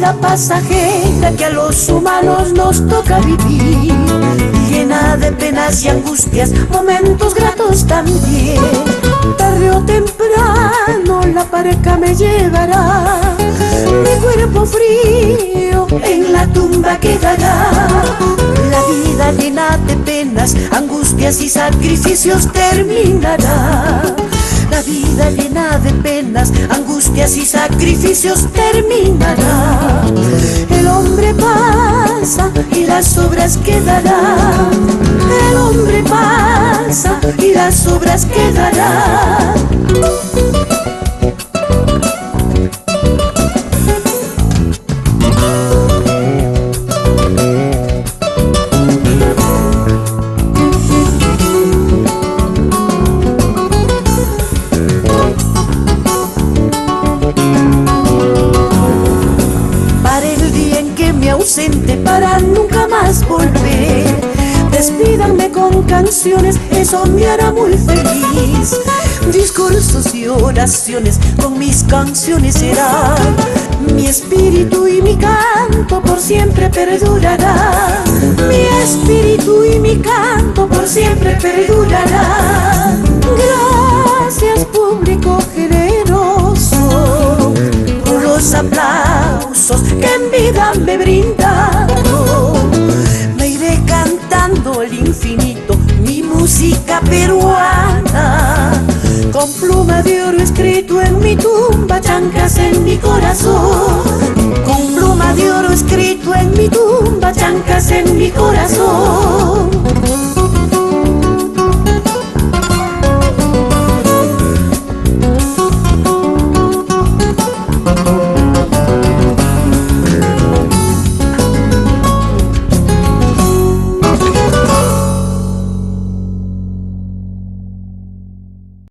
vida pasajera que a los humanos nos toca vivir, llena de penas y angustias, momentos gratos también. Tarde o temprano la pareja me llevará, mi cuerpo frío en la tumba quedará. La vida llena de penas, angustias y sacrificios terminará. La vida llena de penas, angustias y sacrificios terminará. El hombre pasa y las obras quedarán. El hombre pasa y las obras quedarán. Para nunca más volver, despídanme con canciones, eso me hará muy feliz. Discursos y oraciones con mis canciones serán. Mi espíritu y mi canto por siempre perdurará. Mi espíritu y mi canto por siempre perdurará. Gracias, público generoso, por los aplausos que en vida me brindaron. Me iré cantando el infinito, mi música peruana, con pluma de oro escrito en mi tumba, chancas en mi corazón.